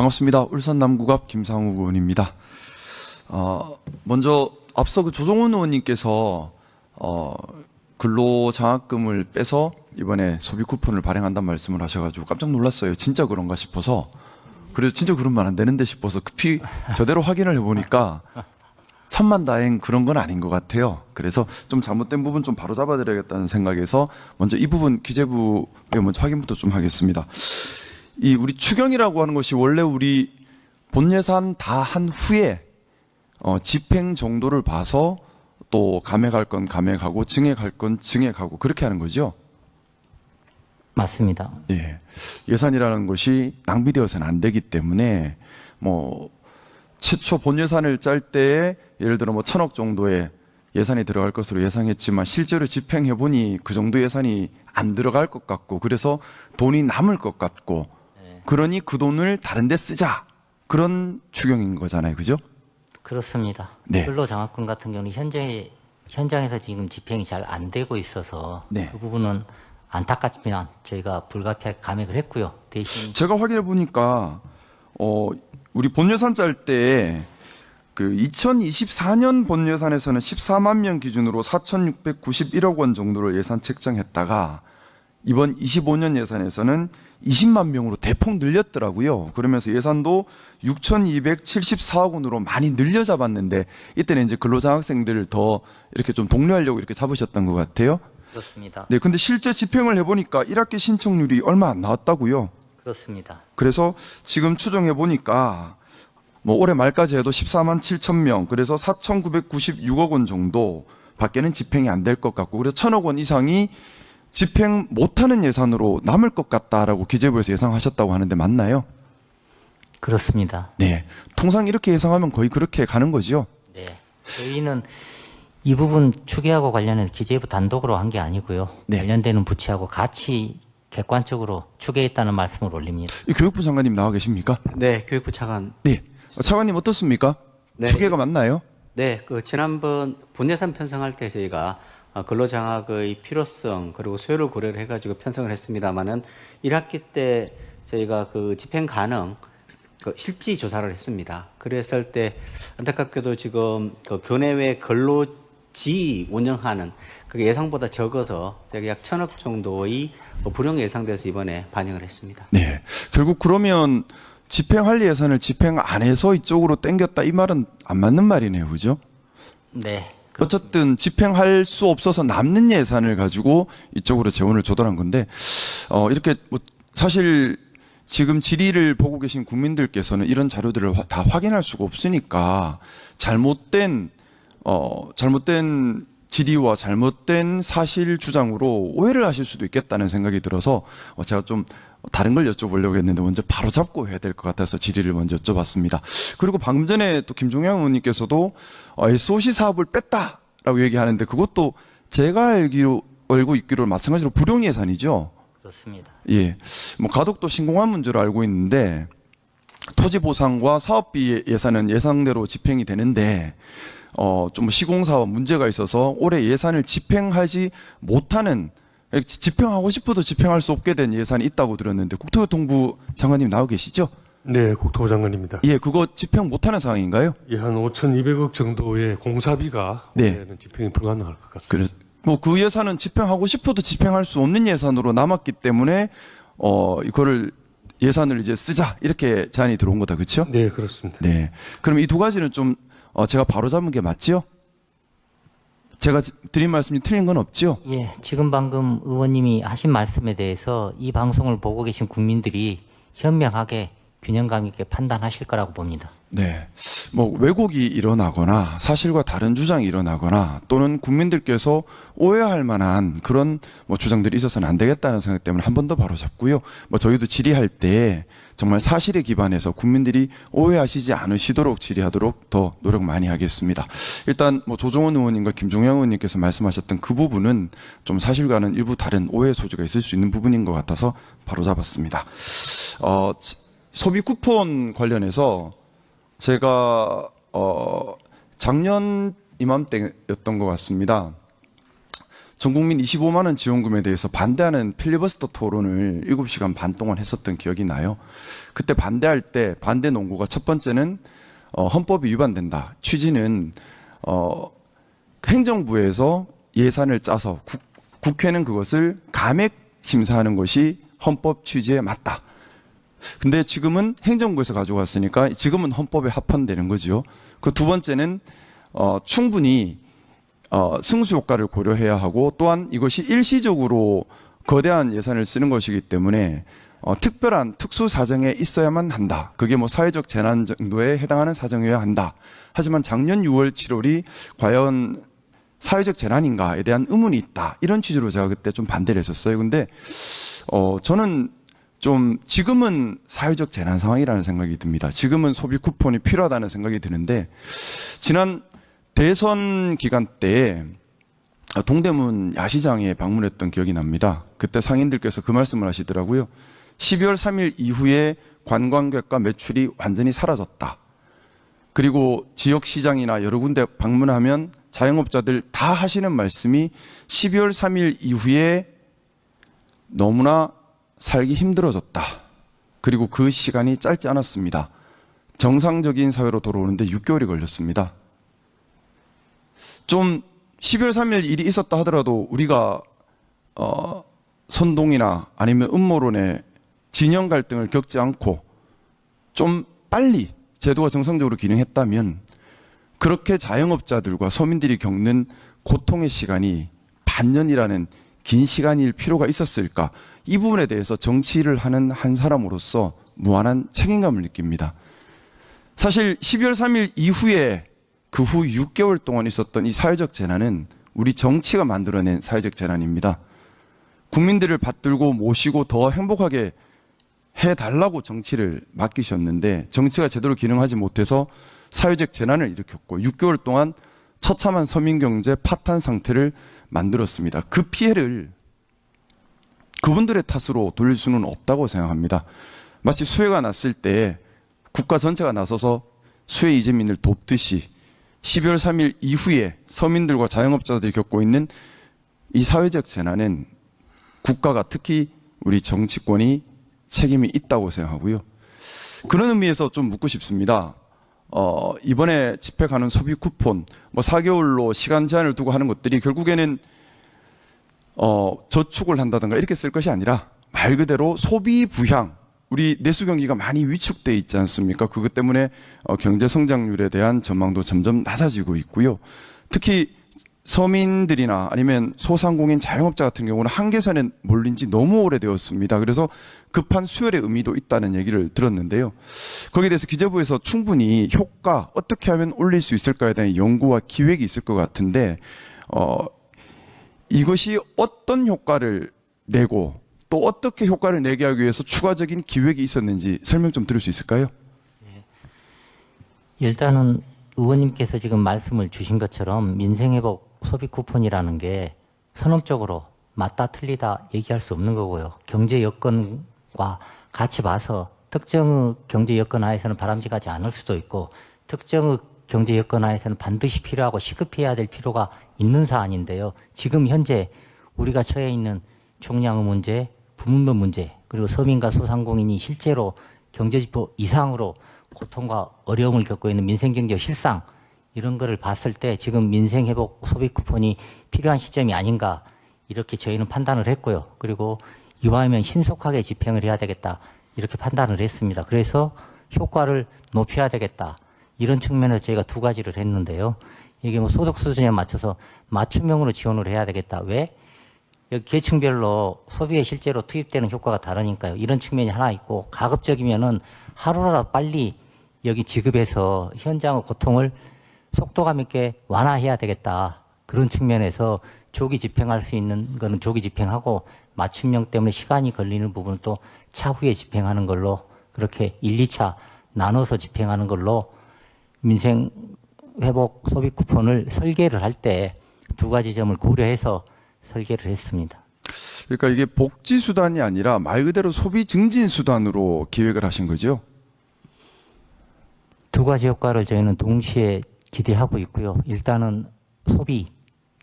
반갑습니다. 울산 남구갑 김상욱 의원입니다. 먼저 앞서 그 조정훈 의원님께서 근로장학금을 빼서 이번에 소비 쿠폰을 발행한다는 말씀을 하셔가지고 깜짝 놀랐어요. 진짜 그런가 싶어서. 그래서 진짜 그러면 안 되는데 싶어서 급히 저대로 확인을 해보니까 천만다행 그런 건 아닌 것 같아요. 그래서 좀 잘못된 부분 좀 바로 잡아드려야겠다는 생각에서 먼저 이 부분 기재부에 먼저 확인부터 좀 하겠습니다. 이 우리 추경이라고 하는 것이 원래 우리 본 예산 다 한 후에 집행 정도를 봐서 또 감액할 건 감액하고 증액할 건 증액하고 그렇게 하는 거죠. 맞습니다. 예. 예산이라는 것이 낭비되어서는 안 되기 때문에 최초 본 예산을 짤 때에 예를 들어 1,000억 정도의 예산이 들어갈 것으로 예상했지만 실제로 집행해 보니 그 정도 예산이 안 들어갈 것 같고 그래서 돈이 남을 것 같고 그러니 그 돈을 다른 데 쓰자. 그런 추경인 거잖아요. 그죠? 그렇습니다. 네. 근로장학금 같은 경우는 현장에서 지금 집행이 잘 안 되고 있어서 네. 그 부분은 안타깝지만 저희가 불가피하게 감액을 했고요. 대신 제가 확인해 보니까 우리 본 예산 짤 때 그 2024년 본 예산에서는 14만 명 기준으로 4,691억 원 정도를 예산 책정했다가 이번 25년 예산에서는 20만 명으로 대폭 늘렸더라고요. 그러면서 예산도 6,274억 원으로 많이 늘려 잡았는데 이때는 이제 근로장학생들을 더 이렇게 좀 독려하려고 이렇게 잡으셨던 것 같아요. 그렇습니다. 네, 근데 실제 집행을 해보니까 1학기 신청률이 얼마 안 나왔다고요. 그렇습니다. 그래서 지금 추정해 보니까 올해 말까지 해도 14만 7천 명, 그래서 4,996억 원 정도 밖에는 집행이 안 될 것 같고, 그래서 1,000억 원 이상이 집행 못하는 예산으로 남을 것 같다라고 기재부에서 예상하셨다고 하는데 맞나요? 그렇습니다. 네, 통상 이렇게 예상하면 거의 그렇게 가는 거죠. 네. 저희는 이 부분 추계하고 관련해서 기재부 단독으로 한 게 아니고요. 네. 관련되는 부처하고 같이 객관적으로 추계했다는 말씀을 올립니다. 이 교육부 장관님 나와 계십니까? 네, 교육부 차관. 네, 차관님 어떻습니까? 네. 추계가 맞나요? 네, 지난번 본예산 편성할 때 저희가 근로장학의 필요성 그리고 수요를 고려를 해가지고 편성을 했습니다만은 1학기 때 저희가 그 집행 가능 실지 조사를 했습니다. 그랬을 때 안타깝게도 지금 그 교내외 근로지 운영하는 그게 예상보다 적어서 저희가 약 1,000억 정도의 불용 예상돼서 이번에 반영을 했습니다. 네, 결국 그러면 집행할 예산을 집행 안 해서 이쪽으로 땡겼다 이 말은 안 맞는 말이네요. 그죠? 네. 어쨌든 집행할 수 없어서 남는 예산을 가지고 이쪽으로 재원을 조달한 건데 이렇게 사실 지금 질의를 보고 계신 국민들께서는 이런 자료들을 다 확인할 수가 없으니까 잘못된 질의와 잘못된 사실 주장으로 오해를 하실 수도 있겠다는 생각이 들어서 제가 좀 다른 걸 여쭤보려고 했는데 먼저 바로 잡고 해야 될 것 같아서 질의를 먼저 여쭤봤습니다. 그리고 방금 전에 또 김종영 의원님께서도 SOC 사업을 뺐다라고 얘기하는데 그것도 제가 알고 있기로 마찬가지로 불용 예산이죠. 그렇습니다. 예, 가덕도 신공한 문제로 알고 있는데 토지 보상과 사업비 예산은 예상대로 집행이 되는데 좀 시공사업 문제가 있어서 올해 예산을 집행하지 못하는 집행하고 싶어도 집행할 수 없게 된 예산이 있다고 들었는데 국토교통부 장관님 나오 계시죠? 네, 국토부 장관입니다. 예, 그거 집행 못하는 상황인가요? 예, 한 5,200억 정도의 공사비가 네. 올해는 집행이 불가능할 것 같습니다. 그래서 그 예산은 집행하고 싶어도 집행할 수 없는 예산으로 남았기 때문에 이거를 예산을 이제 쓰자 이렇게 제안이 들어온 거다, 그렇죠? 네, 그렇습니다. 네. 그럼 이 두 가지는 좀 제가 바로 잡은 게 맞지요? 제가 드린 말씀이 틀린 건 없지요? 예, 지금 방금 의원님이 하신 말씀에 대해서 이 방송을 보고 계신 국민들이 현명하게 균형감 있게 판단하실 거라고 봅니다. 네. 왜곡이 일어나거나 사실과 다른 주장이 일어나거나 또는 국민들께서 오해할 만한 그런 주장들이 있어서는 안 되겠다는 생각 때문에 한 번 더 바로 잡고요. 저희도 질의할 때 정말 사실에 기반해서 국민들이 오해하시지 않으시도록 질의하도록 더 노력 많이 하겠습니다. 일단 조정원 의원님과 김종영 의원님께서 말씀하셨던 그 부분은 좀 사실과는 일부 다른 오해 소지가 있을 수 있는 부분인 것 같아서 바로 잡았습니다. 소비 쿠폰 관련해서 제가 작년 이맘때였던 것 같습니다. 전 국민 25만 원 지원금에 대해서 반대하는 필리버스터 토론을 7시간 반 동안 했었던 기억이 나요. 그때 반대할 때 반대 논구가 첫 번째는 헌법이 위반된다. 취지는 행정부에서 예산을 짜서 국회는 그것을 감액 심사하는 것이 헌법 취지에 맞다. 근데 지금은 행정부에서 가져갔으니까 지금은 헌법에 합헌되는 거죠. 그 두 번째는 충분히 승수 효과를 고려해야 하고 또한 이것이 일시적으로 거대한 예산을 쓰는 것이기 때문에 특별한 특수 사정에 있어야만 한다. 그게 뭐 사회적 재난 정도에 해당하는 사정이어야 한다. 하지만 작년 6월, 7월이 과연 사회적 재난인가에 대한 의문이 있다. 이런 취지로 제가 그때 좀 반대를 했었어요. 근데 저는 좀 지금은 사회적 재난 상황이라는 생각이 듭니다. 지금은 소비 쿠폰이 필요하다는 생각이 드는데 지난 대선 기간 때 동대문 야시장에 방문했던 기억이 납니다. 그때 상인들께서 그 말씀을 하시더라고요. 12월 3일 이후에 관광객과 매출이 완전히 사라졌다. 그리고 지역시장이나 여러 군데 방문하면 자영업자들 다 하시는 말씀이 12월 3일 이후에 너무나 살기 힘들어졌다. 그리고 그 시간이 짧지 않았습니다. 정상적인 사회로 돌아오는데 6개월이 걸렸습니다. 좀 12월 3일 일이 있었다 하더라도 우리가 선동이나 아니면 음모론의 진영 갈등을 겪지 않고 좀 빨리 제도가 정상적으로 기능했다면 그렇게 자영업자들과 서민들이 겪는 고통의 시간이 반년이라는 긴 시간일 필요가 있었을까? 이 부분에 대해서 정치를 하는 한 사람으로서 무한한 책임감을 느낍니다. 사실 12월 3일 이후에 그 후 6개월 동안 있었던 이 사회적 재난은 우리 정치가 만들어낸 사회적 재난입니다. 국민들을 받들고 모시고 더 행복하게 해달라고 정치를 맡기셨는데 정치가 제대로 기능하지 못해서 사회적 재난을 일으켰고 6개월 동안 처참한 서민경제 파탄 상태를 만들었습니다. 그 피해를 그분들의 탓으로 돌릴 수는 없다고 생각합니다. 마치 수해가 났을 때 국가 전체가 나서서 수해 이재민을 돕듯이 12월 3일 이후에 서민들과 자영업자들이 겪고 있는 이 사회적 재난은 국가가 특히 우리 정치권이 책임이 있다고 생각하고요. 그런 의미에서 좀 묻고 싶습니다. 이번에 집회 가는 소비 쿠폰, 뭐 4개월로 시간 제한을 두고 하는 것들이 결국에는 저축을 한다든가 이렇게 쓸 것이 아니라 말 그대로 소비 부향, 우리 내수 경기가 많이 위축돼 있지 않습니까? 그것 때문에 경제 성장률에 대한 전망도 점점 낮아지고 있고요. 특히 서민들이나 아니면 소상공인 자영업자 같은 경우는 한계선에 몰린 지 너무 오래되었습니다. 그래서 급한 수혈의 의미도 있다는 얘기를 들었는데요. 거기에 대해서 기재부에서 충분히 효과, 어떻게 하면 올릴 수 있을까에 대한 연구와 기획이 있을 것 같은데 이것이 어떤 효과를 내고 또 어떻게 효과를 내게 하기 위해서 추가적인 기획이 있었는지 설명 좀 들을 수 있을까요? 일단은 의원님께서 지금 말씀을 주신 것처럼 민생회복 소비 쿠폰이라는 게 선언적으로 맞다 틀리다 얘기할 수 없는 거고요. 경제 여건과 같이 봐서 특정의 경제 여건 하에서는 바람직하지 않을 수도 있고 특정의 경제 여건 하에서는 반드시 필요하고 시급해야 될 필요가 있는 사안인데요. 지금 현재 우리가 처해 있는 총량의 문제, 부문별 문제, 그리고 서민과 소상공인이 실제로 경제지표 이상으로 고통과 어려움을 겪고 있는 민생경제 실상 이런 거를 봤을 때 지금 민생회복 소비 쿠폰이 필요한 시점이 아닌가 이렇게 저희는 판단을 했고요. 그리고 이와하면 신속하게 집행을 해야 되겠다 이렇게 판단을 했습니다. 그래서 효과를 높여야 되겠다 이런 측면에서 저희가 두 가지를 했는데요. 이게 뭐 소득 수준에 맞춰서 맞춤형으로 지원을 해야 되겠다. 왜? 여기 계층별로 소비에 실제로 투입되는 효과가 다르니까요. 이런 측면이 하나 있고 가급적이면은 하루라도 빨리 여기 지급해서 현장의 고통을 속도감 있게 완화해야 되겠다. 그런 측면에서 조기 집행할 수 있는 거는 조기 집행하고 맞춤형 때문에 시간이 걸리는 부분은 또 차후에 집행하는 걸로 그렇게 1, 2차 나눠서 집행하는 걸로 민생 회복 소비 쿠폰을 설계를 할 때 두 가지 점을 고려해서 설계를 했습니다. 그러니까 이게 복지 수단이 아니라 말 그대로 소비 증진 수단으로 기획을 하신 거죠? 두 가지 효과를 저희는 동시에 기대하고 있고요. 일단은 소비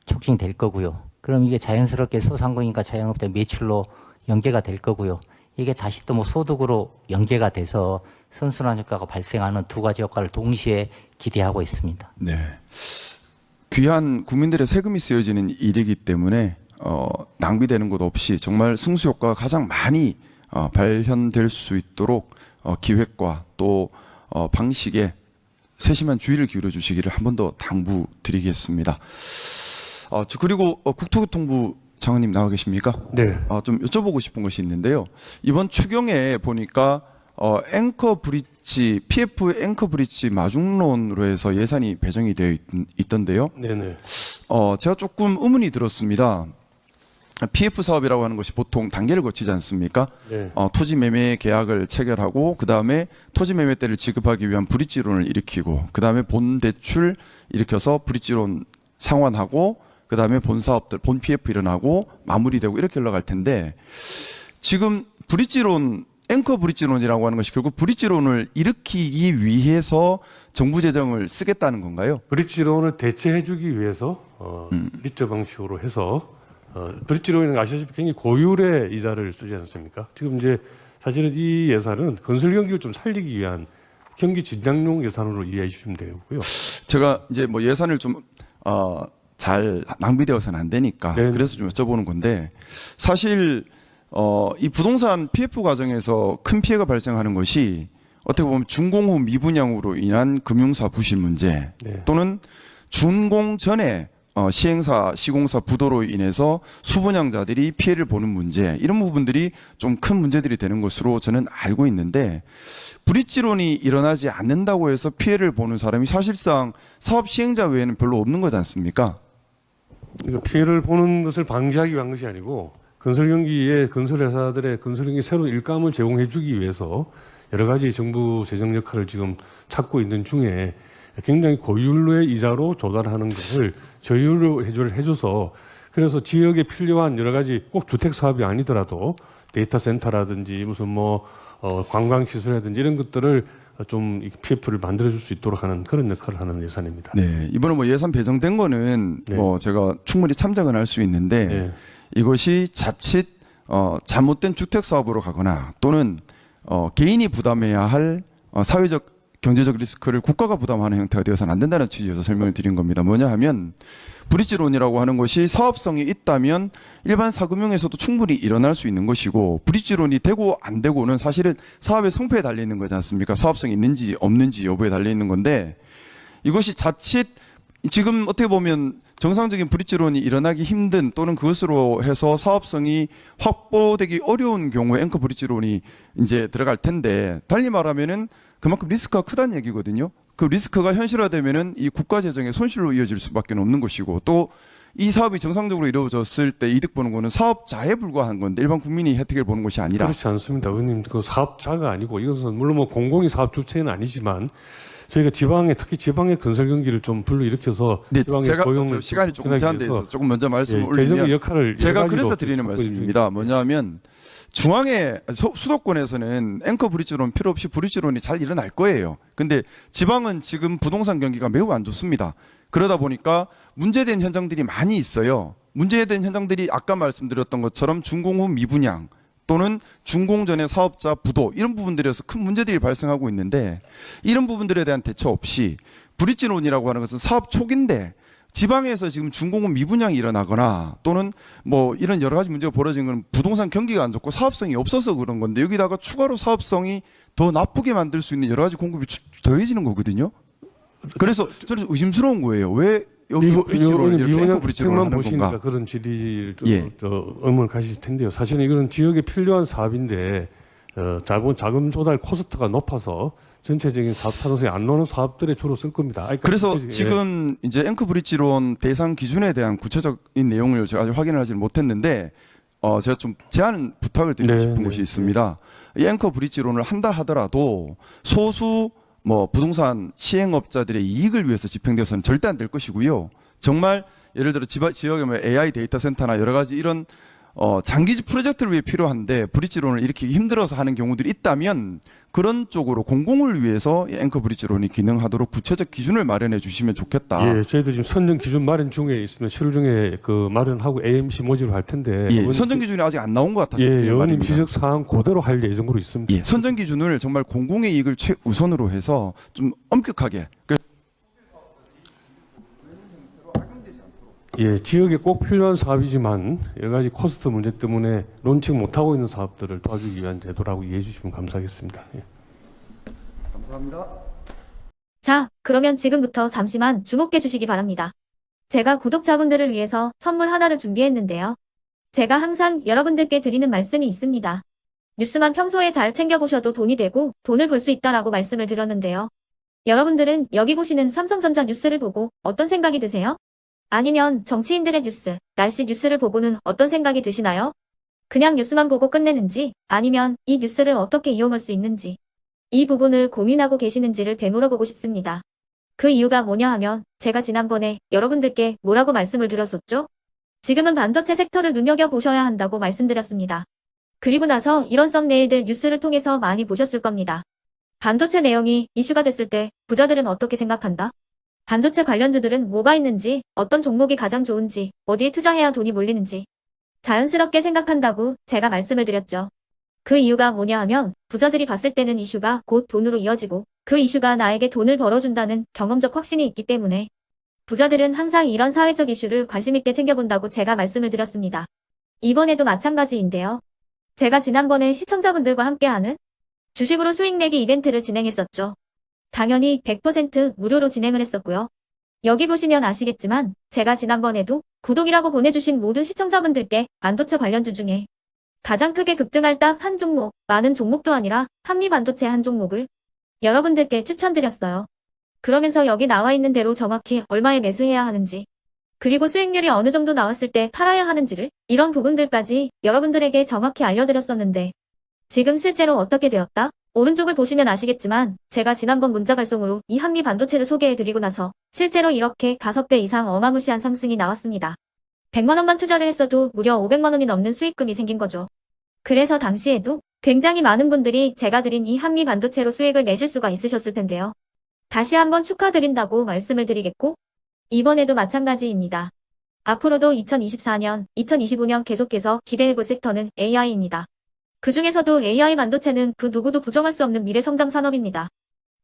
촉진될 거고요. 그럼 이게 자연스럽게 소상공인과 자영업자 매출로 연계가 될 거고요. 이게 다시 또 뭐 소득으로 연계가 돼서 선순환 효과가 발생하는 두 가지 효과를 동시에 기대하고 있습니다. 네. 귀한 국민들의 세금이 쓰여지는 일이기 때문에 낭비되는 것 없이 정말 승수 효과가 가장 많이 발현될 수 있도록 기획과 또 방식에 세심한 주의를 기울여 주시기를 한 번 더 당부드리겠습니다. 그리고 국토교통부 장관님 나와 계십니까? 네. 좀 여쭤보고 싶은 것이 있는데요. 이번 추경에 보니까 앵커 브릿지, PF 앵커 브릿지 마중론으로 해서 예산이 배정이 되어 있던데요. 네네. 제가 조금 의문이 들었습니다. PF 사업이라고 하는 것이 보통 단계를 거치지 않습니까? 네. 토지 매매 계약을 체결하고 그 다음에 토지 매매대를 지급하기 위한 브릿지론을 일으키고 그 다음에 본 대출 일으켜서 브릿지론 상환하고 그 다음에 본 사업들, 본 PF 일어나고 마무리되고 이렇게 흘러갈 텐데 지금 브릿지론, 앵커 브릿지론이라고 하는 것이 결국 브릿지론을 일으키기 위해서 정부 재정을 쓰겠다는 건가요? 브릿지론을 대체해주기 위해서 리처 방식으로 해서 브릿지론은 아시다시피 굉장히 고율의 이자를 쓰지 않습니까? 지금 이제 사실은 이 예산은 건설 경기를 좀 살리기 위한 경기 진작용 예산으로 이해해 주시면 되고요. 제가 이제 뭐 예산을 좀 잘 낭비되어서는 안 되니까 네. 그래서 좀 여쭤보는 건데 사실 이 부동산 PF 과정에서 큰 피해가 발생하는 것이 어떻게 보면 준공 후 미분양으로 인한 금융사 부실 문제 네. 또는 준공 전에 시행사, 시공사 부도로 인해서 수분양자들이 피해를 보는 문제 이런 부분들이 좀 큰 문제들이 되는 것으로 저는 알고 있는데 브릿지론이 일어나지 않는다고 해서 피해를 보는 사람이 사실상 사업 시행자 외에는 별로 없는 거지 않습니까? 그러니까 피해를 보는 것을 방지하기 위한 것이 아니고 건설 경기에 건설 회사들의 건설 경기 새로운 일감을 제공해주기 위해서 여러 가지 정부 재정 역할을 지금 찾고 있는 중에 굉장히 고율로의 이자로 조달하는 것을 저율로 해줘서 그래서 지역에 필요한 여러 가지 꼭 주택 사업이 아니더라도 데이터 센터라든지 무슨 뭐 관광 시설이라든지 이런 것들을 좀 PF를 만들어줄 수 있도록 하는 그런 역할을 하는 예산입니다. 네, 이번에 뭐 예산 배정된 거는 네. 뭐 제가 충분히 참작은 할 수 있는데 네. 이것이 자칫 잘못된 주택 사업으로 가거나 또는 개인이 부담해야 할 사회적 경제적 리스크를 국가가 부담하는 형태가 되어서는 안 된다는 취지에서 설명을 드린 겁니다. 뭐냐 하면 브릿지론이라고 하는 것이 사업성이 있다면 일반 사금융에서도 충분히 일어날 수 있는 것이고 브릿지론이 되고 안 되고는 사실은 사업의 성패에 달려 있는 거지 않습니까? 사업성이 있는지 없는지 여부에 달려 있는 건데 이것이 자칫 지금 어떻게 보면 정상적인 브릿지론이 일어나기 힘든 또는 그것으로 해서 사업성이 확보되기 어려운 경우에 앵커 브릿지론이 이제 들어갈 텐데 달리 말하면은 그만큼 리스크가 크다는 얘기거든요. 그 리스크가 현실화되면은 이 국가 재정의 손실로 이어질 수밖에 없는 것이고 또 이 사업이 정상적으로 이루어졌을 때 이득 보는 거는 사업자에 불과한 건데 일반 국민이 혜택을 보는 것이 아니라 그렇지 않습니다. 의원님, 그 사업자가 아니고 이것은 물론 뭐 공공이 사업 주체는 아니지만 저희가 지방에 특히 지방의 건설 경기를 좀 불러일으켜서 네, 지방의 제가 고용을 시간이 조금 확인하기 제한돼 위해서 있어서 조금 먼저 말씀을 재정의 올리면 역할을 제가 여러 가지로 그래서 드리는 갖고 말씀입니다. 뭐냐면 중앙에 수도권에서는 앵커 브릿지론 필요 없이 브릿지론이 잘 일어날 거예요. 근데 지방은 지금 부동산 경기가 매우 안 좋습니다. 그러다 보니까 문제된 현장들이 많이 있어요. 문제된 현장들이 아까 말씀드렸던 것처럼 준공 후 미분양 또는 준공 전에 사업자 부도 이런 부분들에서 큰 문제들이 발생하고 있는데 이런 부분들에 대한 대처 없이 브릿지론이라고 하는 것은 사업 초기인데 지방에서 지금 준공 후 미분양이 일어나거나 또는 뭐 이런 여러 가지 문제가 벌어진 건 부동산 경기가 안 좋고 사업성이 없어서 그런 건데 여기다가 추가로 사업성이 더 나쁘게 만들 수 있는 여러 가지 공급이 더해지는 거거든요. 그래서 저는 의심스러운 거예요. 왜 여기 브릿지론을 이렇게 앵커 브릿지론을 하는 보시니까 건가? 그런 질의를 좀 예. 의문을 가실 텐데요. 사실은 이거는 지역에 필요한 사업인데 자금 조달 코스트가 높아서 전체적인 사업 타당성이 안 나오는 사업들에 주로 쓸 겁니다. 그래서 전체적인- 지금 이제 앵커 브릿지론 대상 기준에 대한 구체적인 내용을 제가 아직 확인을 하지는 못했는데 제가 좀 제안 부탁을 드리고 네, 싶은 네, 것이 있습니다. 이 앵커 브릿지론을 한다 하더라도 소수 뭐 부동산 시행업자들의 이익을 위해서 집행되어서는 절대 안 될 것이고요. 정말 예를 들어 지역에 뭐 AI 데이터 센터나 여러 가지 이런 장기 프로젝트를 위해 필요한데 브릿지론을 일으키기 힘들어서 하는 경우들이 있다면 그런 쪽으로 공공을 위해서 이 앵커 브릿지론이 기능하도록 구체적 기준을 마련해 주시면 좋겠다. 예, 저희도 지금 선정 기준 마련 중에 있으면 7월 중에 그 마련하고 AMC 모집을 할 텐데. 예, 선정 기준이 아직 안 나온 것 같아서. 예, 의원님 말입니다. 지적 사항 그대로 할 예정으로 있습니다. 예, 선정 기준을 정말 공공의 이익을 최우선으로 해서 좀 엄격하게. 예, 지역에 꼭 필요한 사업이지만 여러 가지 코스트 문제 때문에 론칭 못하고 있는 사업들을 도와주기 위한 제도라고 이해해 주시면 감사하겠습니다. 예. 감사합니다. 자, 그러면 지금부터 잠시만 주목해 주시기 바랍니다. 제가 구독자분들을 위해서 선물 하나를 준비했는데요. 제가 항상 여러분들께 드리는 말씀이 있습니다. 뉴스만 평소에 잘 챙겨보셔도 돈이 되고 돈을 벌 수 있다라고 말씀을 드렸는데요. 여러분들은 여기 보시는 삼성전자 뉴스를 보고 어떤 생각이 드세요? 아니면 정치인들의 뉴스, 날씨 뉴스를 보고는 어떤 생각이 드시나요? 그냥 뉴스만 보고 끝내는지 아니면 이 뉴스를 어떻게 이용할 수 있는지 이 부분을 고민하고 계시는지를 되물어보고 싶습니다. 그 이유가 뭐냐 하면 제가 지난번에 여러분들께 뭐라고 말씀을 드렸었죠? 지금은 반도체 섹터를 눈여겨보셔야 한다고 말씀드렸습니다. 그리고 나서 이런 썸네일들 뉴스를 통해서 많이 보셨을 겁니다. 반도체 내용이 이슈가 됐을 때 부자들은 어떻게 생각한다? 반도체 관련주들은 뭐가 있는지, 어떤 종목이 가장 좋은지, 어디에 투자해야 돈이 몰리는지 자연스럽게 생각한다고 제가 말씀을 드렸죠. 그 이유가 뭐냐 하면 부자들이 봤을 때는 이슈가 곧 돈으로 이어지고 그 이슈가 나에게 돈을 벌어준다는 경험적 확신이 있기 때문에 부자들은 항상 이런 사회적 이슈를 관심 있게 챙겨본다고 제가 말씀을 드렸습니다. 이번에도 마찬가지인데요. 제가 지난번에 시청자분들과 함께하는 주식으로 수익 내기 이벤트를 진행했었죠. 당연히 100% 무료로 진행을 했었고요. 여기 보시면 아시겠지만 제가 지난번에도 구독이라고 보내주신 모든 시청자분들께 반도체 관련주 중에 가장 크게 급등할 딱 한 종목, 많은 종목도 아니라 한미반도체 한 종목을 여러분들께 추천드렸어요. 그러면서 여기 나와 있는 대로 정확히 얼마에 매수해야 하는지, 그리고 수익률이 어느 정도 나왔을 때 팔아야 하는지를 이런 부분들까지 여러분들에게 정확히 알려드렸었는데 지금 실제로 어떻게 되었다? 오른쪽을 보시면 아시겠지만 제가 지난번 문자 발송으로 이 한미 반도체를 소개해드리고 나서 실제로 이렇게 5배 이상 어마무시한 상승이 나왔습니다. 100만 원만 투자를 했어도 무려 500만 원이 넘는 수익금이 생긴 거죠. 그래서 당시에도 굉장히 많은 분들이 제가 드린 이 한미 반도체로 수익을 내실 수가 있으셨을 텐데요. 다시 한번 축하드린다고 말씀을 드리겠고 이번에도 마찬가지입니다. 앞으로도 2024년, 2025년 계속해서 기대해볼 섹터는 AI입니다. 그 중에서도 AI 반도체는 그 누구도 부정할 수 없는 미래 성장 산업입니다.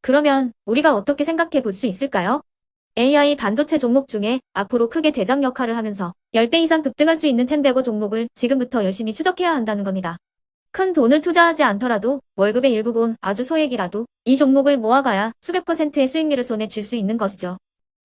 그러면 우리가 어떻게 생각해 볼 수 있을까요? AI 반도체 종목 중에 앞으로 크게 대장 역할을 하면서 10배 이상 급등할 수 있는 텐베고 종목을 지금부터 열심히 추적해야 한다는 겁니다. 큰 돈을 투자하지 않더라도 월급의 일부분 아주 소액이라도 이 종목을 모아가야 수백 %의 수익률을 손에 쥘 수 있는 것이죠.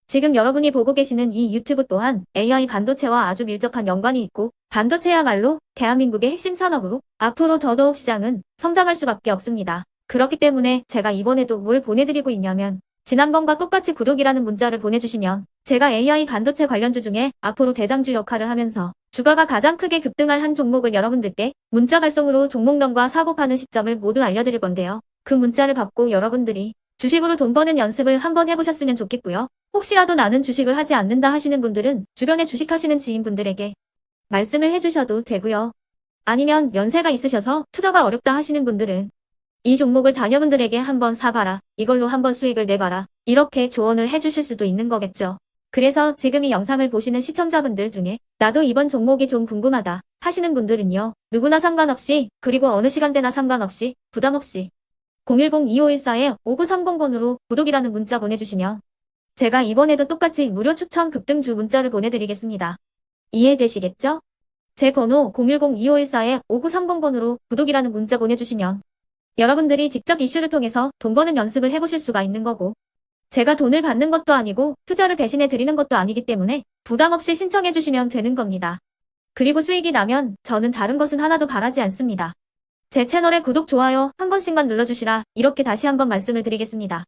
지금 여러분이 보고 계시는 이 유튜브 또한 AI 반도체와 아주 밀접한 연관이 있고 반도체야말로 대한민국의 핵심 산업으로 앞으로 더더욱 시장은 성장할 수밖에 없습니다. 그렇기 때문에 제가 이번에도 뭘 보내드리고 있냐면 지난번과 똑같이 구독이라는 문자를 보내주시면 제가 AI 반도체 관련주 중에 앞으로 대장주 역할을 하면서 주가가 가장 크게 급등할 한 종목을 여러분들께 문자 발송으로 종목명과 사고 파는 시점을 모두 알려드릴 건데요. 그 문자를 받고 여러분들이 주식으로 돈 버는 연습을 한번 해보셨으면 좋겠고요. 혹시라도 나는 주식을 하지 않는다 하시는 분들은 주변에 주식하시는 지인분들에게 말씀을 해주셔도 되고요. 아니면 연세가 있으셔서 투자가 어렵다 하시는 분들은 이 종목을 자녀분들에게 한번 사봐라. 이걸로 한번 수익을 내봐라. 이렇게 조언을 해주실 수도 있는 거겠죠. 그래서 지금 이 영상을 보시는 시청자분들 중에 나도 이번 종목이 좀 궁금하다 하시는 분들은요. 누구나 상관없이 그리고 어느 시간대나 상관없이 부담없이 010-2514-5930번으로 구독이라는 문자 보내주시면 제가 이번에도 똑같이 무료 추천 급등주 문자를 보내드리겠습니다. 이해되시겠죠? 제 번호 010-2514-5930번으로 구독이라는 문자 보내주시면 여러분들이 직접 이슈를 통해서 돈 버는 연습을 해보실 수가 있는 거고 제가 돈을 받는 것도 아니고 투자를 대신해 드리는 것도 아니기 때문에 부담 없이 신청해 주시면 되는 겁니다. 그리고 수익이 나면 저는 다른 것은 하나도 바라지 않습니다. 제 채널에 구독, 좋아요 한 번씩만 눌러주시라 이렇게 다시 한번 말씀을 드리겠습니다.